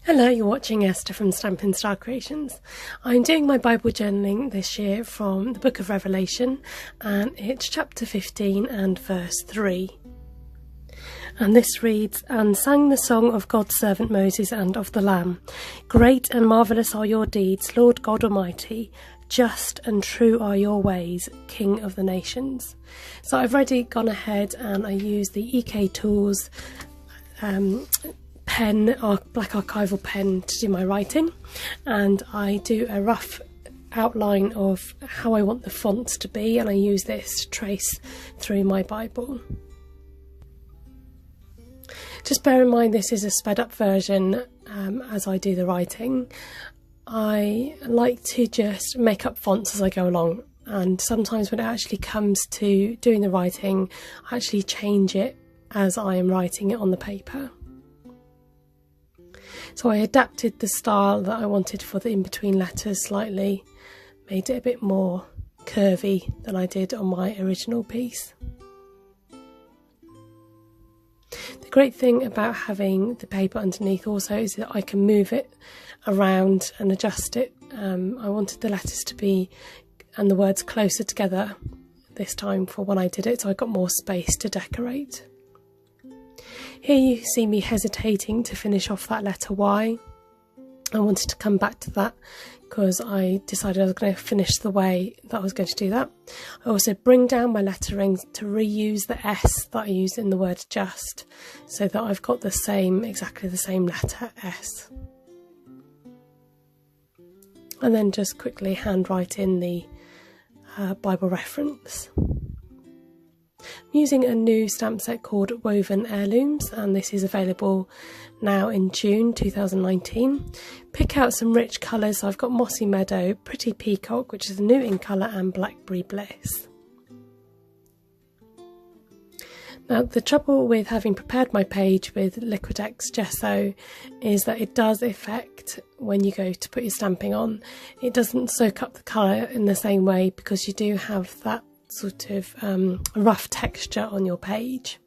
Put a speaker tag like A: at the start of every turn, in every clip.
A: Hello, you're watching Esther from Stampin' Star Creations. I'm doing my Bible journaling this year from the Book of Revelation, and it's chapter 15 and verse 3. And this reads, "And sang the song of God's servant Moses and of the Lamb. Great and marvellous are your deeds, Lord God Almighty. Just and true are your ways, King of the nations." So I've already gone ahead and I used the EK Tools pen, or black archival pen, to do my writing, and I do a rough outline of how I want the fonts to be, and I use this to trace through my Bible. Just bear in mind this is a sped up version as I do the writing. I like to just make up fonts as I go along, and sometimes when it actually comes to doing the writing I actually change it as I am writing it on the paper. So I adapted the style that I wanted for the in-between letters slightly, made it a bit more curvy than I did on my original piece. The great thing about having the paper underneath also is that I can move it around and adjust it. I wanted the letters to be and the words closer together this time for when I did it, so I got more space to decorate. Here you see me hesitating to finish off that letter Y. I wanted to come back to that because I decided I was going to finish the way that I was going to do that. I also bring down my lettering to reuse the S that I used in the word just, so that I've got the same, exactly the same letter S. And then just quickly handwrite in the Bible reference. I'm using a new stamp set called Woven Heirlooms, and this is available now in June 2019. Pick out some rich colours. So I've got Mossy Meadow, Pretty Peacock, which is new in colour, and Blackberry Bliss. Now the trouble with having prepared my page with Liquitex gesso is that it does affect when you go to put your stamping on. It doesn't soak up the colour in the same way because you do have that sort of rough texture on your page.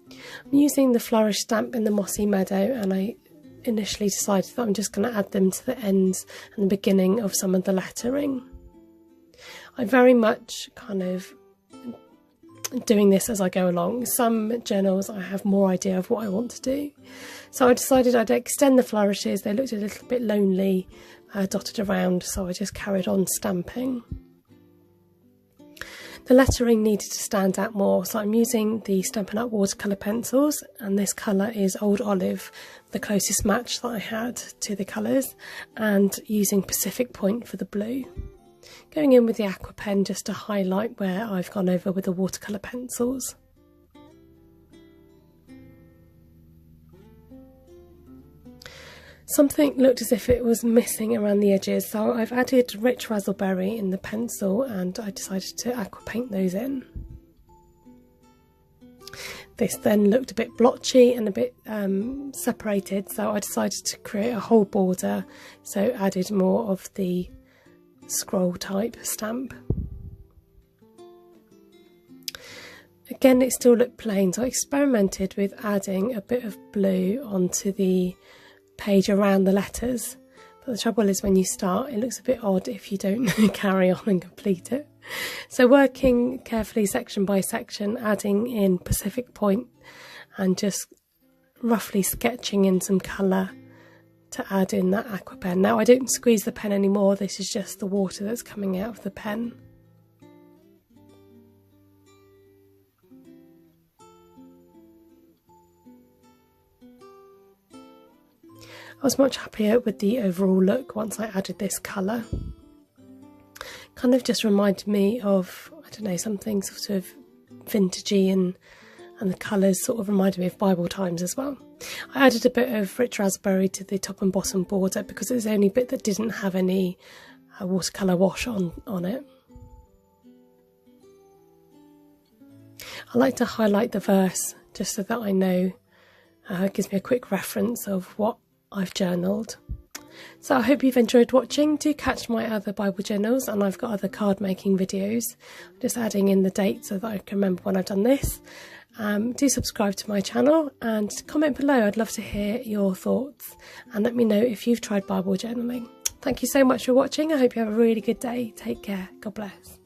A: I'm using the flourish stamp in the Mossy Meadow, and I initially decided that I'm just going to add them to the ends and the beginning of some of the lettering. I very much kind of doing this as I go along. Some journals I have more idea of what I want to do, so I decided I'd extend the flourishes. They looked a little bit lonely dotted around, so I just carried on stamping. The lettering needed to stand out more, so I'm using the Stampin' Up watercolor pencils, and this colour is Old Olive, the closest match that I had to the colours, and using Pacific Point for the blue. Going in with the aqua pen just to highlight where I've gone over with the watercolour pencils. Something looked as if it was missing around the edges, so I've added rich raspberry in the pencil and I decided to aqua paint those in. This then looked a bit blotchy and a bit separated, so I decided to create a whole border, so added more of the scroll type stamp. Again, it still looked plain, so I experimented with adding a bit of blue onto the page around the letters, but the trouble is when you start it looks a bit odd if you don't carry on and complete it. So working carefully section by section, adding in Pacific Point and just roughly sketching in some colour to add in that aqua pen. Now I don't squeeze the pen anymore, this is just the water that's coming out of the pen. I was much happier with the overall look once I added this colour. Kind of just reminded me of, I don't know, something sort of vintagey, and the colours sort of reminded me of Bible times as well. I added a bit of rich raspberry to the top and bottom border because it was the only bit that didn't have any watercolour wash on it. I like to highlight the verse just so that I know, it gives me a quick reference of what I've journaled. So I hope you've enjoyed watching. Do catch my other Bible journals, and I've got other card making videos. I'm just adding in the date so that I can remember when I've done this. Do subscribe to my channel and comment below. I'd love to hear your thoughts, and let me know if you've tried Bible journaling. Thank you so much for watching. I hope you have a really good day. Take care. God bless.